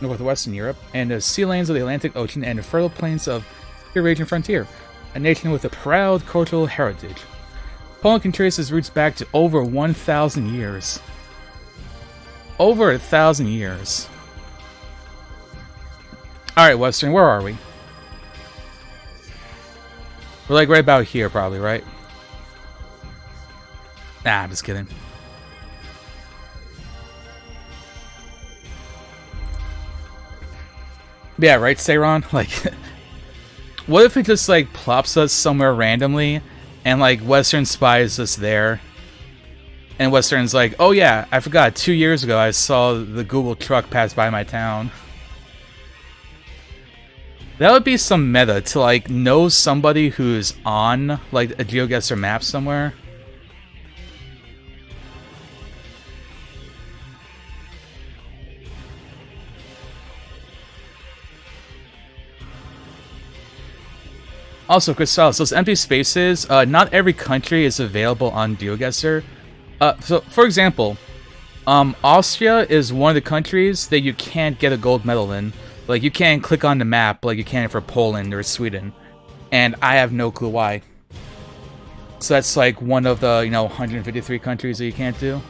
northwestern Europe, and the sea lanes of the Atlantic Ocean and the fertile plains of the Eurasian frontier, a nation with a proud cultural heritage. Poland can trace its roots back to over 1,000 years. Over 1,000 years. Alright, Western, where are we? We're like right about here, probably, right? Nah, I'm just kidding. Yeah, right, Sayron? Like, what if it just, like, plops us somewhere randomly, and, like, Western spies us there? And Western's like, oh yeah, I forgot, 2 years ago I saw the Google truck pass by my town. That would be some meta, to, like, know somebody who's on, like, a GeoGuessr map somewhere. Also, Crystals, those empty spaces, not every country is available on GeoGuessr. So, for example, Austria is one of the countries that you can't get a gold medal in. Like, you can't click on the map like you can for Poland or Sweden. And I have no clue why. So that's like one of the, 153 countries that you can't do.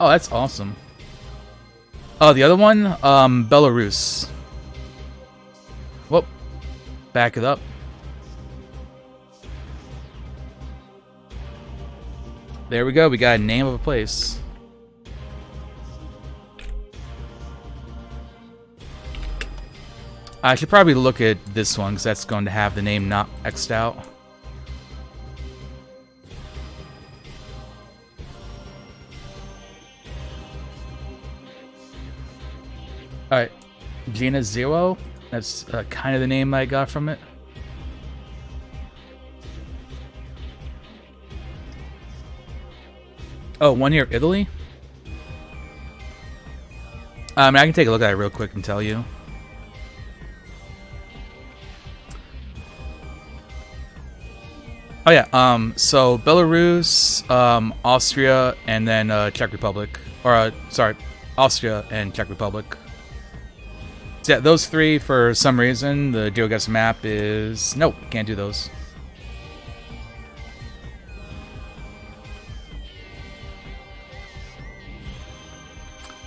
Oh, that's awesome. Oh, the other one? Belarus. Whoop. Back it up. There we go, we got a name of a place. I should probably look at this one, because that's going to have the name not X'd out. Alright, Gina Zero. That's kind of the name I got from it. Oh, 1 year Italy? I can take a look at it real quick and tell you. Oh yeah, so Belarus, Austria, and then Czech Republic. Or, sorry, Austria and Czech Republic. So yeah, those three, for some reason, the GeoGuessr map is... Nope, can't do those.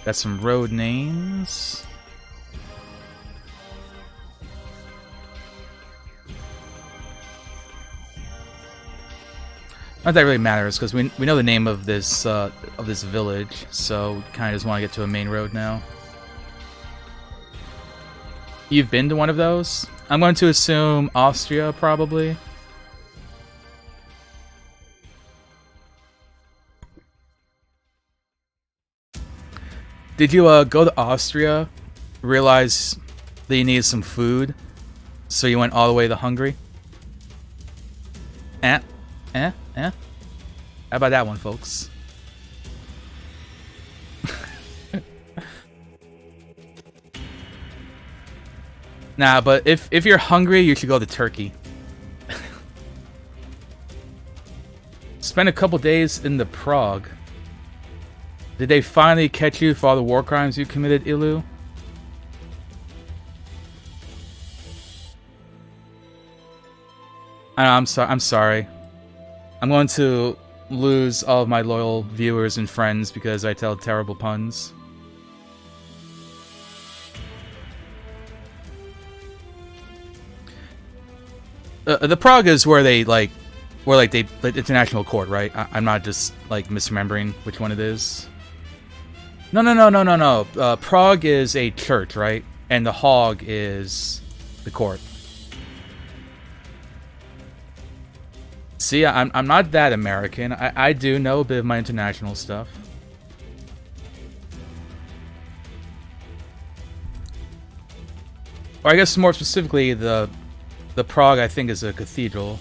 Got some road names. Not that really matters, because we know the name of this village, so we kind of just want to get to a main road now. You've been to one of those? I'm going to assume Austria, probably. Did you go to Austria, realize that you needed some food, so you went all the way to Hungary? How about that one, folks? Nah, but if you're hungry, you should go to Turkey. Spend a couple days in the Prague. Did they finally catch you for all the war crimes you committed, Ilu? I'm sorry. I'm going to lose all of my loyal viewers and friends because I tell terrible puns. The Prague is where they like international court, right? I'm not just like misremembering which one it is. No. Prague is a church, right? And the Hague is the court. See, I'm not that American. I do know a bit of my international stuff. Or I guess more specifically, the Prague, I think, is a cathedral.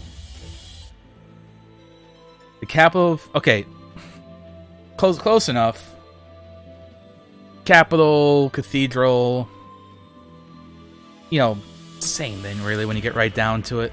The capital of... Okay. Close enough. Capital, cathedral... You know, same thing, really, when you get right down to it.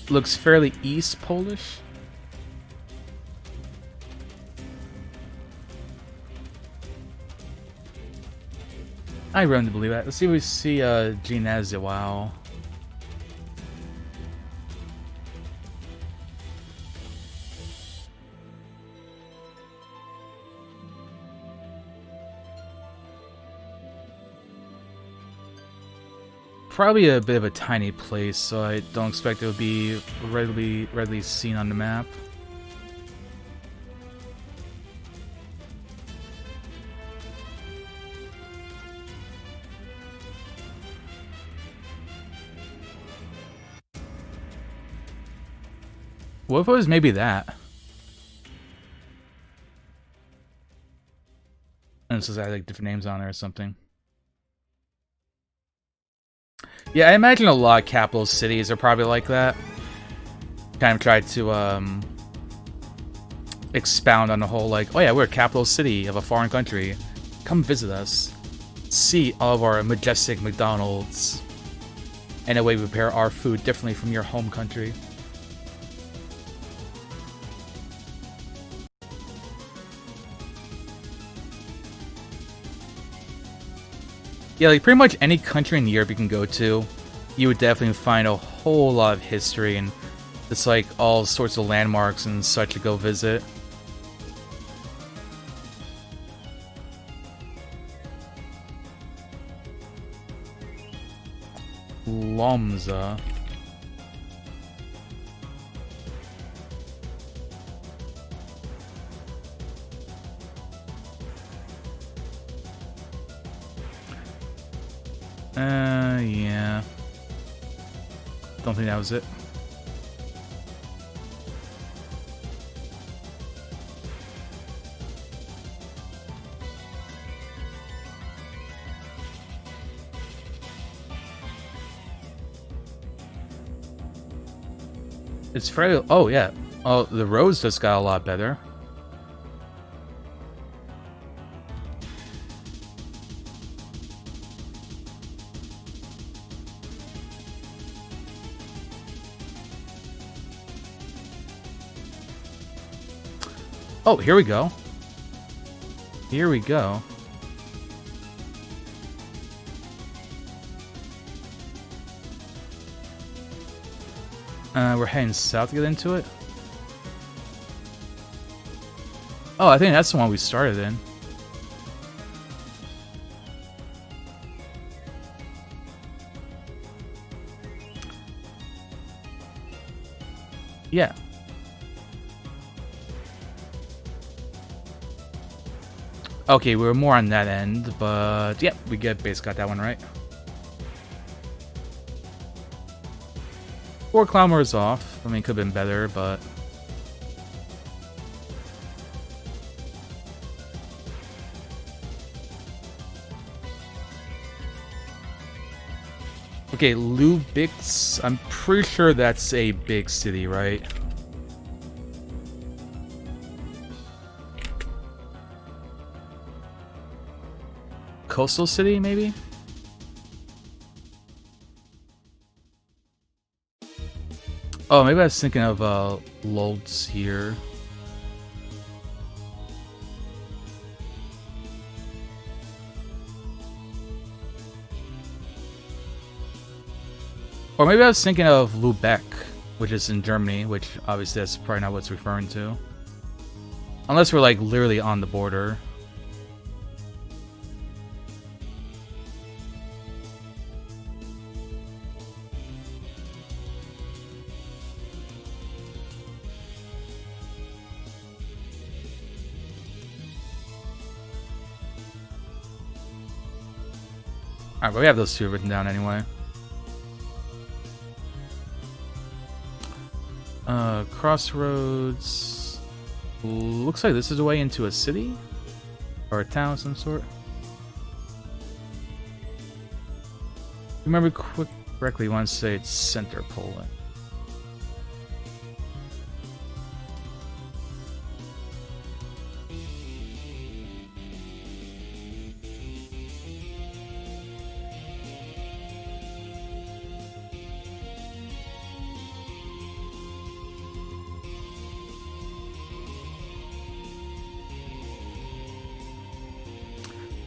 Looks fairly East Polish. I really believe that. Let's see if we see Ginez. Wow. Probably a bit of a tiny place, so I don't expect it would be readily seen on the map. What if it was maybe that? And it's just had like different names on there or something. Yeah, I imagine a lot of capital cities are probably like that. Kind of tried to expound on the whole like, oh yeah, we're a capital city of a foreign country. Come visit us. See all of our majestic McDonald's. And a way we prepare our food differently from your home country. Yeah, like pretty much any country in Europe you can go to, you would definitely find a whole lot of history and just like all sorts of landmarks and such to go visit. Lomza. Yeah. Don't think that was it. It's fairly... Oh, yeah. Oh, the roads just got a lot better. Oh, here we go. Here we go. We're heading south to get into it. Oh, I think that's the one we started in. Yeah. Okay, we were more on that end, but yeah, we basically got that one right. 4 kilometers off. I mean, it could have been better, but... Okay, Lubix. I'm pretty sure that's a big city, right? Coastal city, maybe? Oh, maybe I was thinking of Lodz here. Or maybe I was thinking of Lübeck, which is in Germany, which obviously that's probably not what it's referring to. Unless we're like literally on the border. Alright, but we have those 2 written down anyway. Crossroads. Looks like this is a way into a city? Or a town of some sort. Remember correctly, you want to say it's center Poland.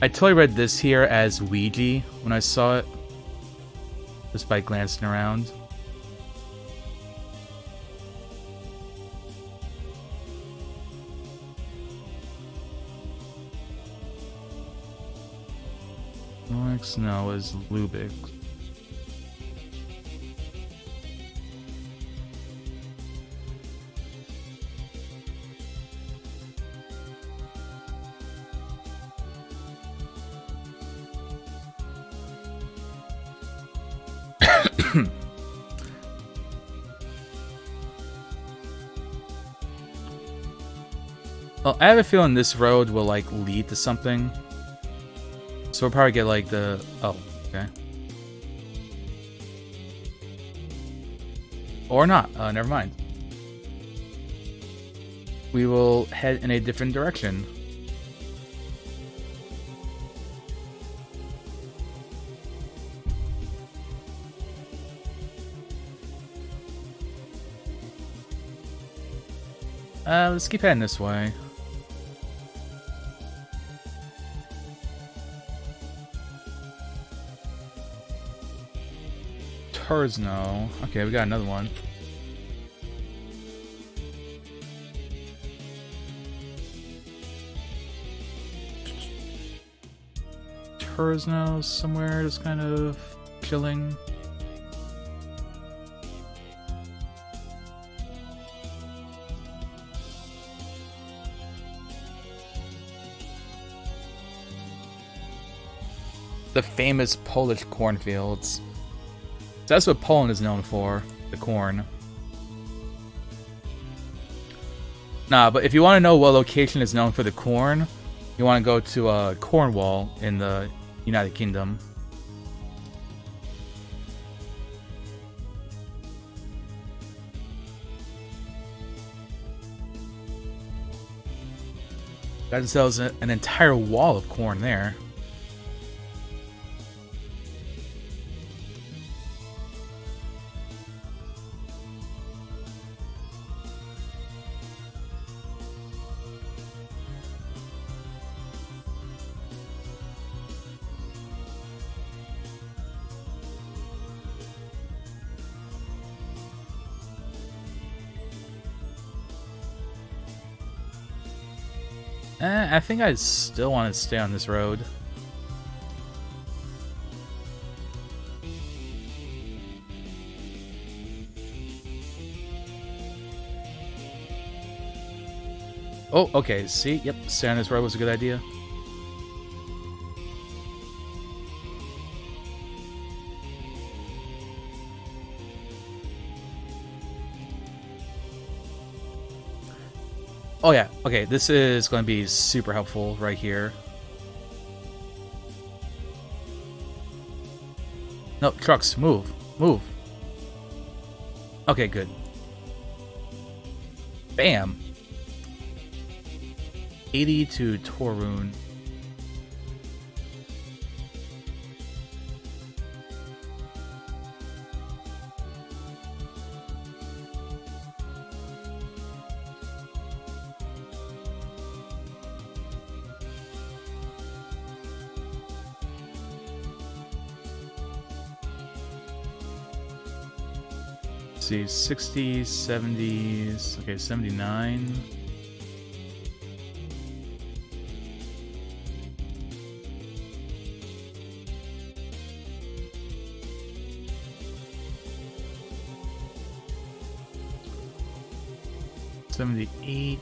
I totally read this here as Ouija when I saw it, just by glancing around. Alex, no, it was Lubick. Well, I have a feeling this road will, like, lead to something. So we'll probably get, like, the... Oh, okay. Or not. Never mind. We will head in a different direction. Let's keep heading this way. Turzno. Okay, we got another one. Turzno somewhere, just kind of chilling. The famous Polish cornfields. That's what Poland is known for, the corn. Nah, but if you want to know what location is known for the corn, you want to go to Cornwall in the United Kingdom. That sells an entire wall of corn there. I think I still want to stay on this road. Oh, okay, see? Yep, stay on this road was a good idea. Oh yeah, okay, this is going to be super helpful right here. No, trucks, move, move. Okay, good. Bam! 80 to Torun. See, 60s, 70s, okay, 79. '78.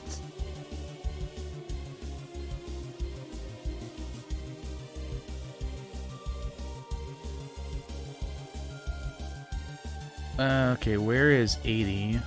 Okay, where is 80?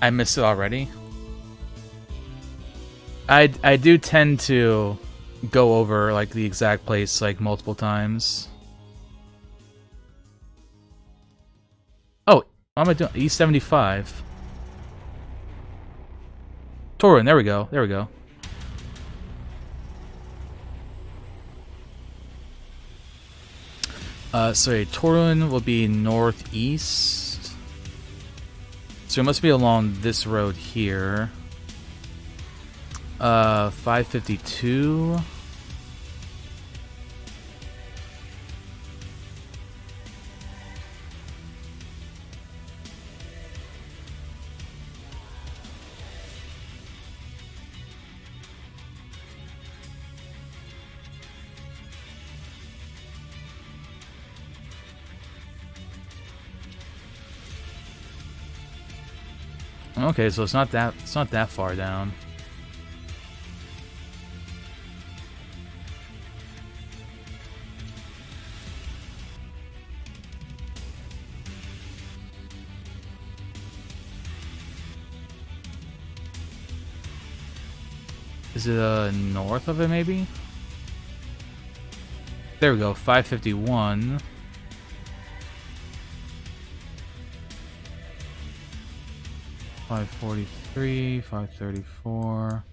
I missed it already. I do tend to go over like the exact place like multiple times. Oh, what am I doing? E75. Torun, there we go. There we go. Sorry, Torun will be northeast. So it must be along this road here. 552. Okay, so it's not that far down. Is it north of it maybe? There we go, 551. $543, $534.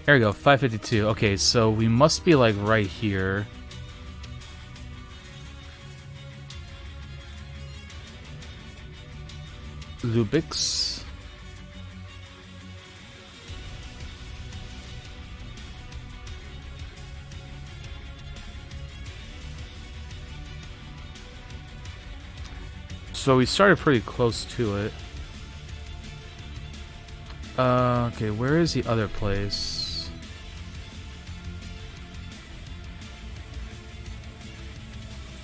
There we go, 552. Okay, so we must be like right here. Lubix. So we started pretty close to it. Okay, where is the other place?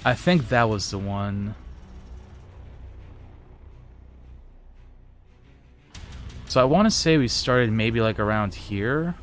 I think that was the one. So I want to say we started maybe like around here.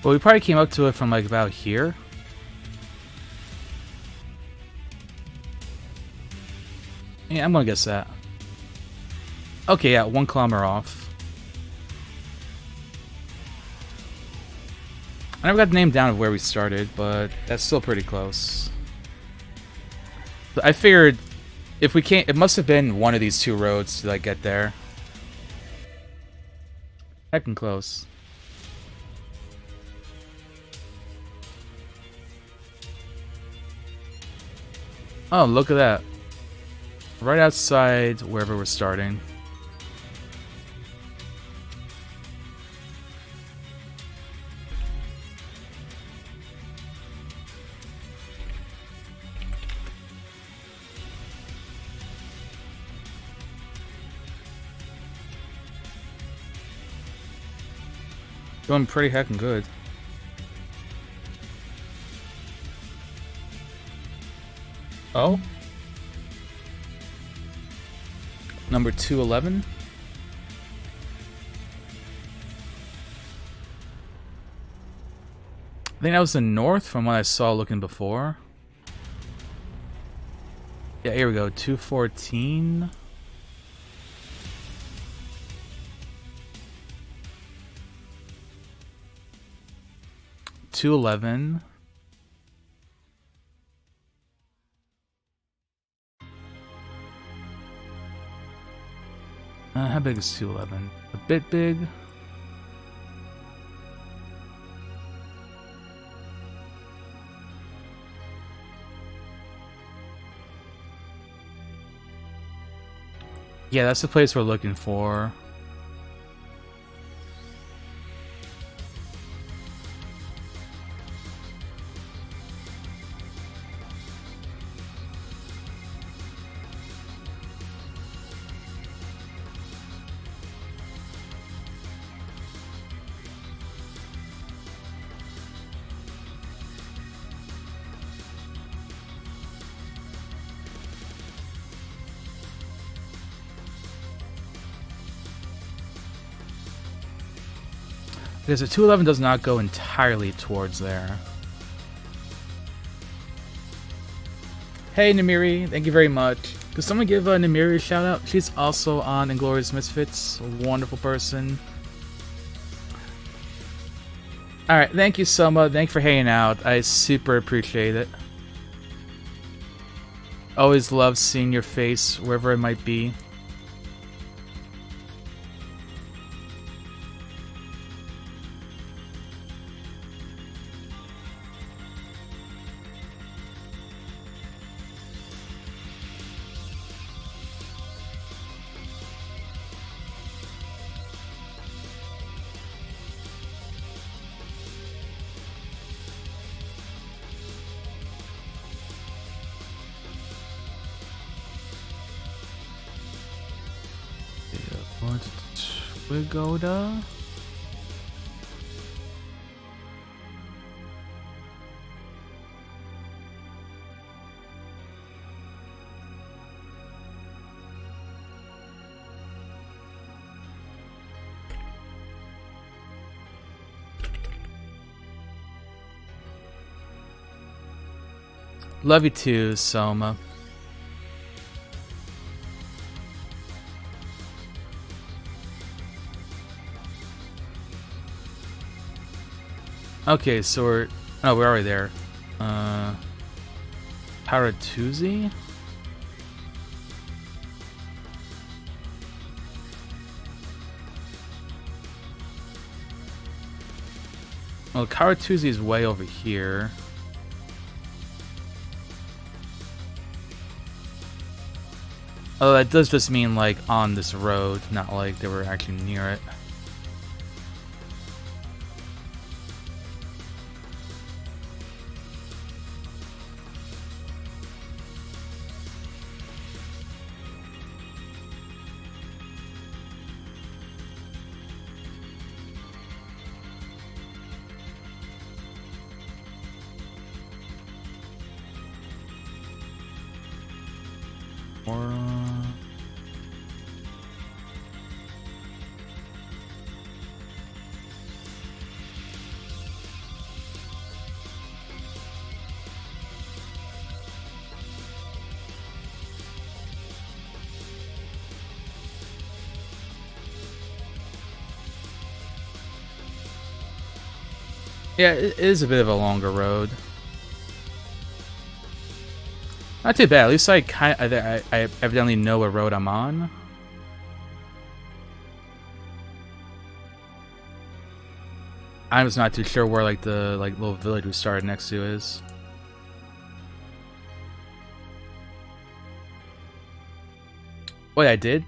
Well, we probably came up to it from like about here. Yeah, I'm gonna guess that. Okay, yeah, 1 kilometer off. I never got the name down of where we started, but that's still pretty close. I figured if we can't, it must have been one of these two roads to like get there. Heckin' close. Oh, look at that. Right outside wherever we're starting. Doing pretty heckin' good. Oh? Number 211. I think that was the north from what I saw looking before. Yeah, here we go. 214. $211. How big is 211? A bit big. Yeah, that's the place we're looking for. Because the 211 does not go entirely towards there. Hey Namiri, thank you very much. Could someone give Namiri a shout out? She's also on Inglourious Misfits. A wonderful person. Alright, thank you Soma. Thank you for hanging out. I super appreciate it. Always love seeing your face wherever it might be. Twigoda? Love you too, Soma. Okay, so we're already there. Paratuzi? Well, Karatuzi is way over here. Oh, that does just mean like on this road, not like they were actually near it. Yeah, it is a bit of a longer road. Not too bad. At least I evidently know what road I'm on. I'm just not too sure where like the little village we started next to is. Wait, I did?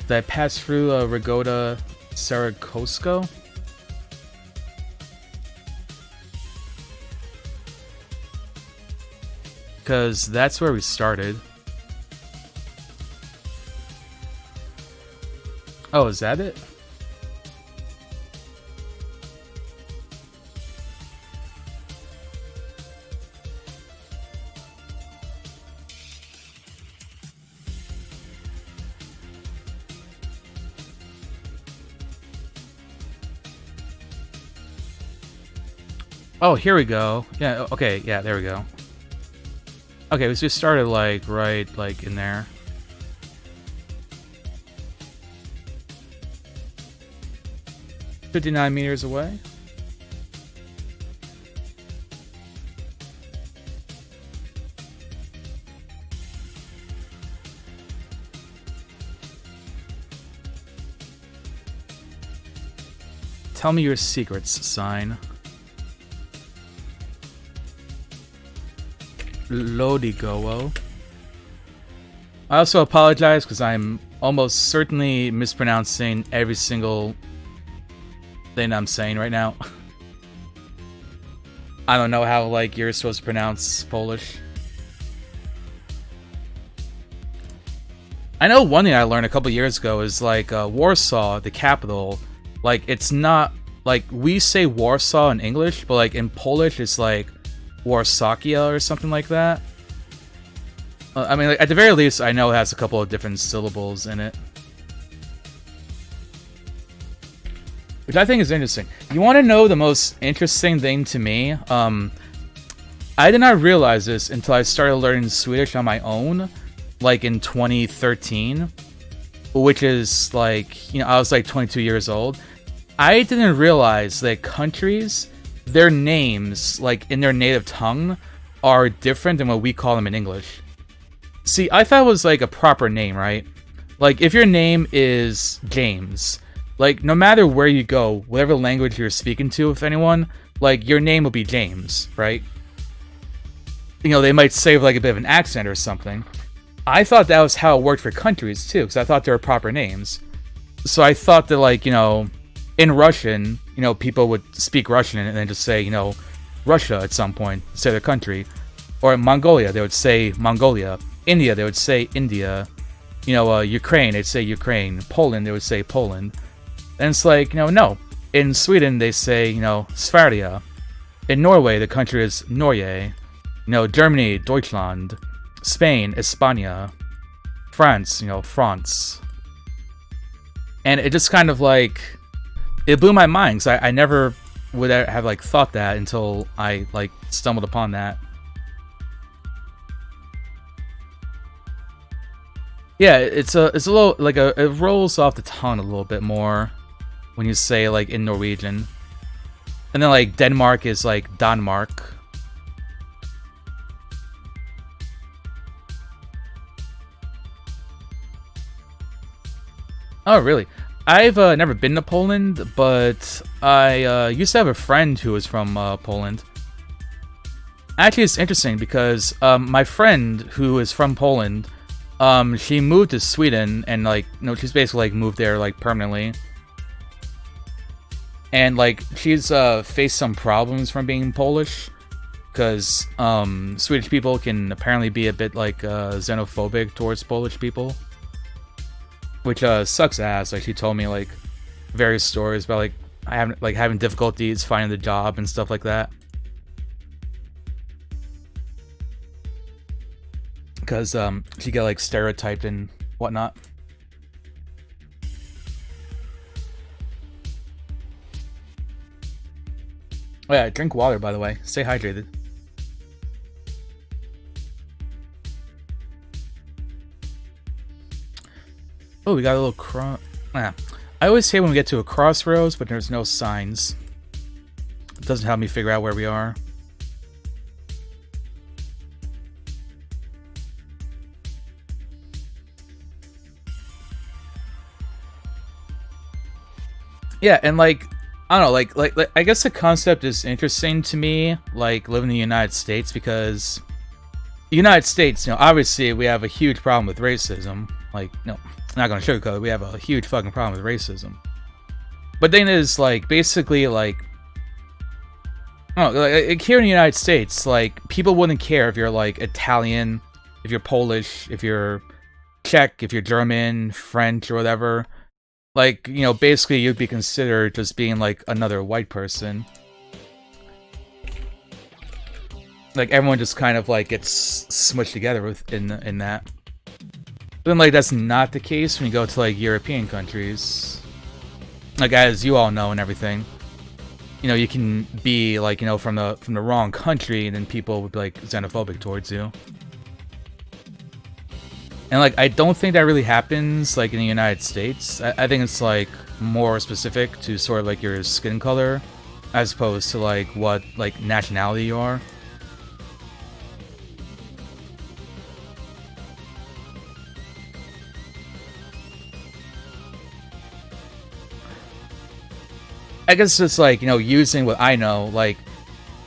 Did I pass through Rigoda Saracosko? Because that's where we started. Oh, is that it? Oh, here we go. Yeah, okay, yeah, there we go. Okay, so we started like right like in there. $59 meters away. Tell me your secrets, sign. Lodigowo. I also apologize because I'm almost certainly mispronouncing every single thing I'm saying right now. I don't know how, like, you're supposed to pronounce Polish. I know one thing I learned a couple years ago is, like, Warsaw, the capital, like, it's not, like, we say Warsaw in English, but, like, in Polish, it's, like, Warsakia or something like that. I mean, like, at the very least, I know it has a couple of different syllables in it. Which I think is interesting. You want to know the most interesting thing to me? I did not realize this until I started learning Swedish on my own, like in 2013, which is like, you know, I was like 22 years old. I didn't realize that countries, their names, like in their native tongue, are different than what we call them in English. See, I thought it was like a proper name, right? Like if your name is James, like no matter where you go, whatever language you're speaking to with anyone, like your name will be James, right? You know, they might say with like a bit of an accent or something. I thought that was how it worked for countries too, because I thought they were proper names. So I thought that, like, you know, in Russian, you know, people would speak Russian and then just say, you know, Russia at some point, say their country. Or in Mongolia, they would say Mongolia. India, they would say India. You know, Ukraine, they'd say Ukraine. Poland, they would say Poland. And it's like, you know, no. In Sweden, they say, you know, Sverige. In Norway, the country is Norge. You know, Germany, Deutschland. Spain, España. France, you know, France. And it just kind of like, it blew my mind, because I never would have like thought that until I like stumbled upon that. Yeah, it's a little like it rolls off the tongue a little bit more when you say like in Norwegian. And then like Denmark is like Danmark. Oh, really? I've never been to Poland, but I used to have a friend who was from Poland. Actually, it's interesting because my friend who is from Poland, she moved to Sweden, and like, you know, she's basically like moved there like permanently. And like, she's faced some problems from being Polish, because Swedish people can apparently be a bit like xenophobic towards Polish people. Which sucks ass. Like, she told me like various stories about like having difficulties finding the job and stuff like that. Because she got like stereotyped and whatnot. Oh yeah, drink water, by the way. Stay hydrated. Oh, we got a little I always say when we get to a crossroads, but there's no signs. It doesn't help me figure out where we are. Yeah, and like, I don't know, like I guess the concept is interesting to me, like living in the United States, because the United States, you know, obviously we have a huge problem with racism. Like, no, I'm not gonna sugarcoat it, we have a huge fucking problem with racism. But then is like basically like, I don't know, like here in the United States, like people wouldn't care if you're like Italian, if you're Polish, if you're Czech, if you're German, French, or whatever. Like, you know, basically you'd be considered just being like another white person. Like everyone just kind of like gets smushed together in that. But then like that's not the case when you go to like European countries. Like, as you all know and everything. You know, you can be like, you know, from the wrong country, and then people would be like xenophobic towards you. And like, I don't think that really happens like in the United States. I think it's like more specific to sort of like your skin color, as opposed to like what like nationality you are. I guess it's like, using what I know, like,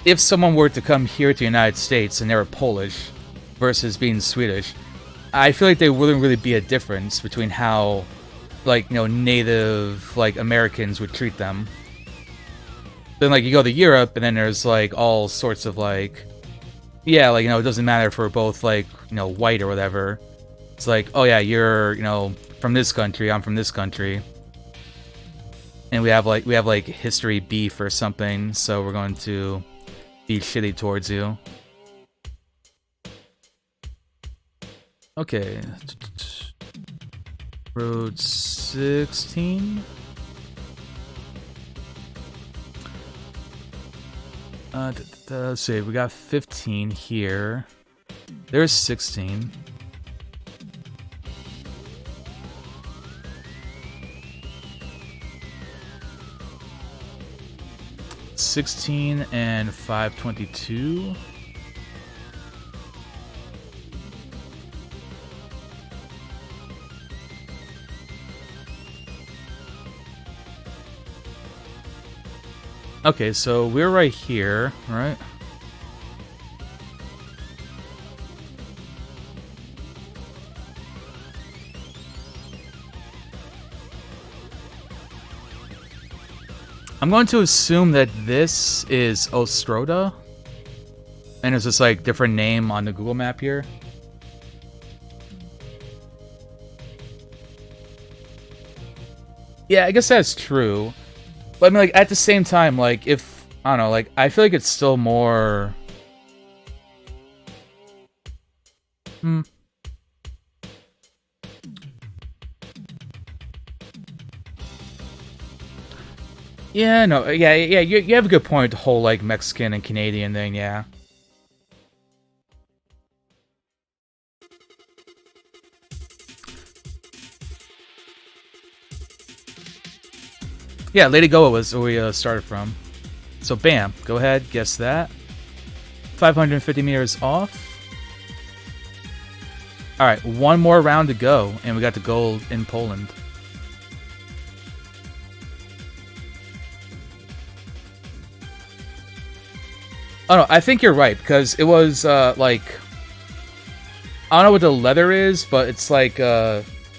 if someone were to come here to the United States and they were Polish versus being Swedish, I feel like there wouldn't really be a difference between how, like, native, like, Americans would treat them. Then, like, you go to Europe, and then there's, like, all sorts of, like, yeah, like, it doesn't matter if we're both, like, white or whatever. It's like, oh yeah, you're, from this country, I'm from this country. And we have like history beef or something, so we're going to be shitty towards you. Okay. Road 16. Let's see, we got 15 here. There's 16. $16 and $5.22. Okay, so we're right here, right? I'm going to assume that this is Ostroda, and it's just like different name on the Google map here. Yeah, I guess that's true. But I mean, like, at the same time, like, if, I don't know, like, I feel like it's still more... Yeah, no, yeah, you have a good point, the whole, like, Mexican and Canadian thing, yeah. Yeah, Lady Goa was where we started from. So, bam, go ahead, guess that. 550 meters off. Alright, one more round to go, and we got the gold in Poland. Oh no, I think you're right, because it was, like... I don't know what the letter is, but it's like,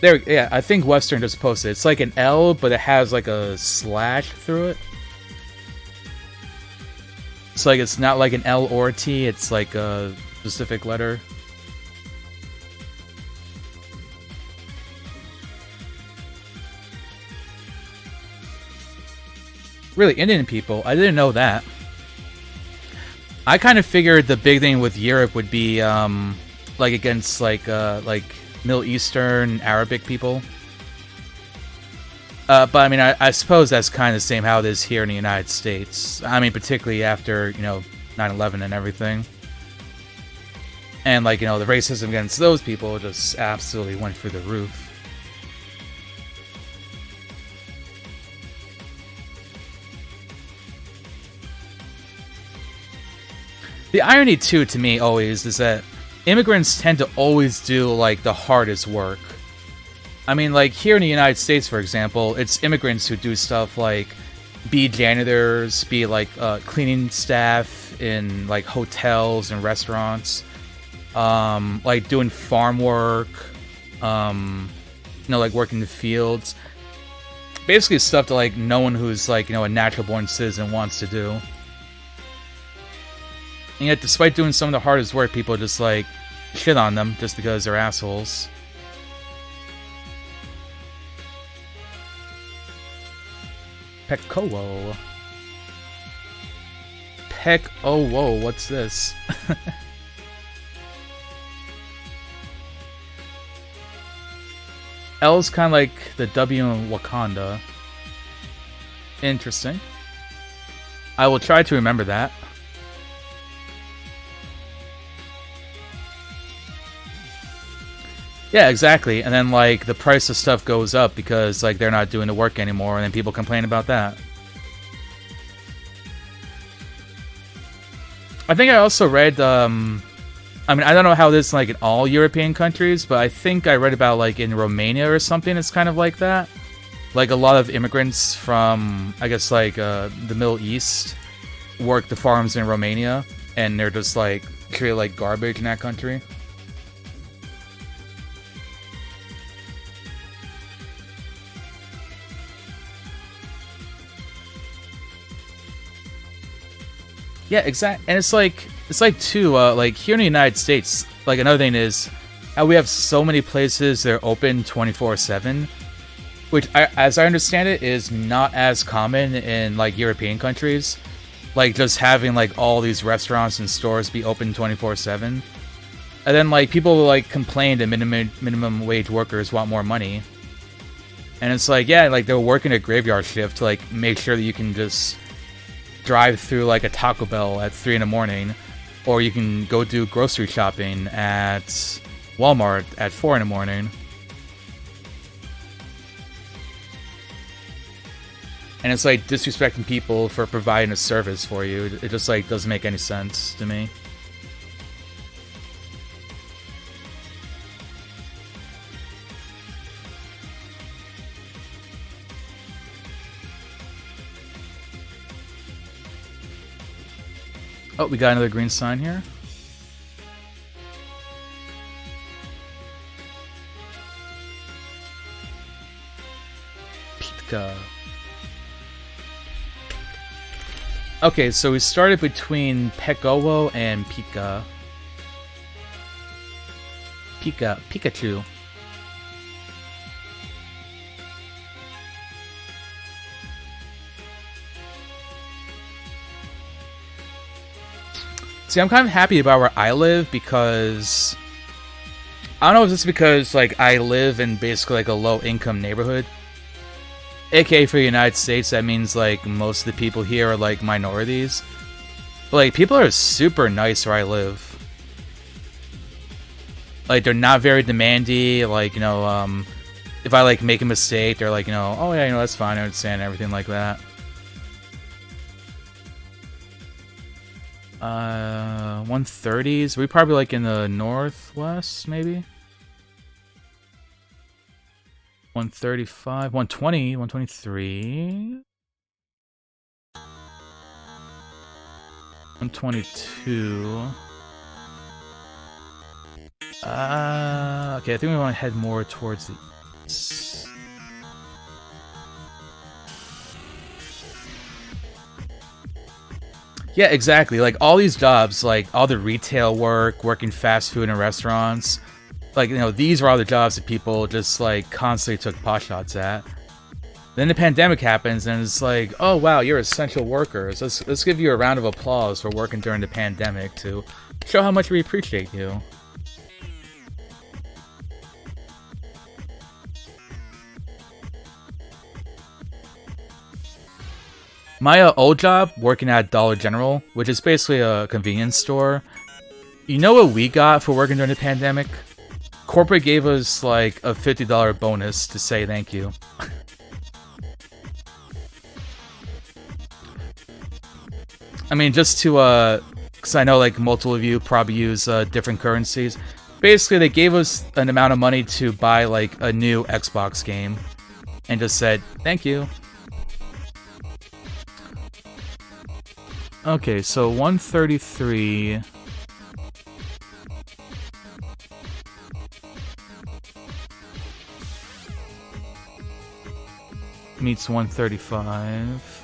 there, yeah, I think Western just posted. It's like an L, but it has like a slash through it. It's like, it's not like an L or a T, it's like a specific letter. Really, Indian people, I didn't know that. I kind of figured the big thing with Europe would be, like, against, like Middle Eastern, Arabic people. But, I mean, I suppose that's kind of the same how it is here in the United States. I mean, particularly after, 9/11 and everything. And, like, the racism against those people just absolutely went through the roof. The irony, too, to me, always, is that immigrants tend to always do, like, the hardest work. I mean, like, here in the United States, for example, it's immigrants who do stuff like be janitors, be, like, cleaning staff in, like, hotels and restaurants, like, doing farm work, like, working in the fields. Basically stuff that, like, no one who's, like, a natural-born citizen wants to do. And yet, despite doing some of the hardest work, people just, like, shit on them just because they're assholes. Pekowo. Whoa, what's this? L's kind of like the W in Wakanda. Interesting. I will try to remember that. Yeah, exactly. And then, like, the price of stuff goes up because, like, they're not doing the work anymore, and then people complain about that. I think I also read, I mean, I don't know how this is, like, in all European countries, but I think I read about, like, in Romania or something, it's kind of like that. Like a lot of immigrants from, I guess, like the Middle East work the farms in Romania, and they're just like treated like garbage in that country. Yeah, exactly. And it's like too, like here in the United States, like another thing is, we have so many places that are open 24/7, which, as I understand it, is not as common in like European countries. Like just having like all these restaurants and stores be open 24/7, and then like people like complain that minimum wage workers want more money, and it's like, yeah, like they're working a graveyard shift to like make sure that you can just drive through like a Taco Bell at 3 in the morning, or you can go do grocery shopping at Walmart at 4 in the morning. And it's like disrespecting people for providing a service for you. It just like doesn't make any sense to me. Oh, we got another green sign here. Pitka. Okay, so we started between Pekowo and Pika. Pikachu. See, I'm kind of happy about where I live because I don't know if it's because like I live in basically like a low-income neighborhood. AKA for the United States, that means like most of the people here are like minorities. But like people are super nice where I live. Like they're not very demanding. Like, you know, if I like make a mistake, they're like, you know, oh yeah, you know, that's fine, I understand, everything like that. 130s. We probably like in the northwest, maybe. 135, 120, 123. 122. Okay, I think we want to head more towards the east. Yeah, exactly. Like all these jobs, like all the retail work, working fast food and restaurants, like, you know, these were all the jobs that people just like constantly took potshots at. Then the pandemic happens, and it's like, oh wow, you're essential workers. Let's give you a round of applause for working during the pandemic to show how much we appreciate you. My old job, working at Dollar General, which is basically a convenience store, you know what we got for working during the pandemic? Corporate gave us like a $50 bonus to say thank you. I mean, just to, because I know like multiple of you probably use different currencies. Basically, they gave us an amount of money to buy like a new Xbox game, and just said thank you. Okay, so 133 meets 135.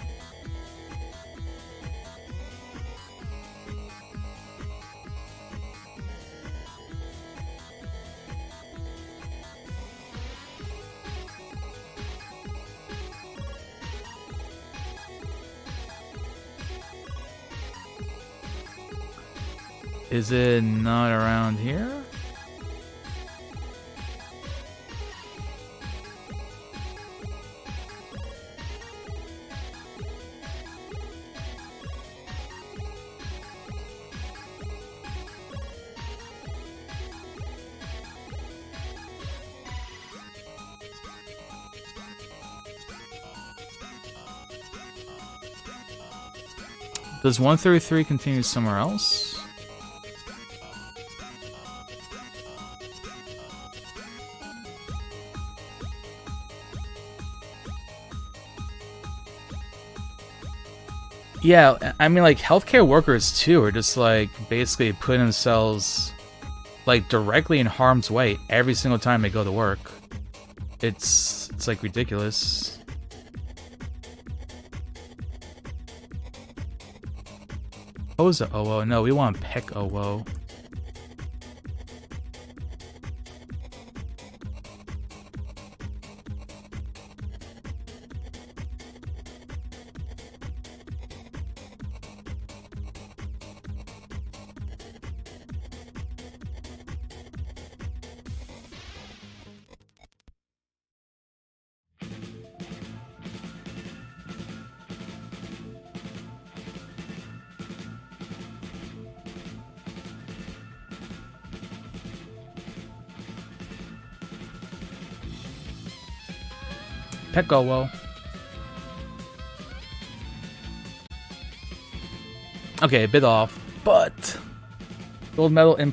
Is it not around here? Does 133 continue somewhere else? Yeah, I mean, like, healthcare workers, too, are just, like, basically putting themselves, like, directly in harm's way every single time they go to work. It's like, ridiculous. Posa Owo? No, we want Peck Owo. Peck Owo. Okay, a bit off, but gold medal in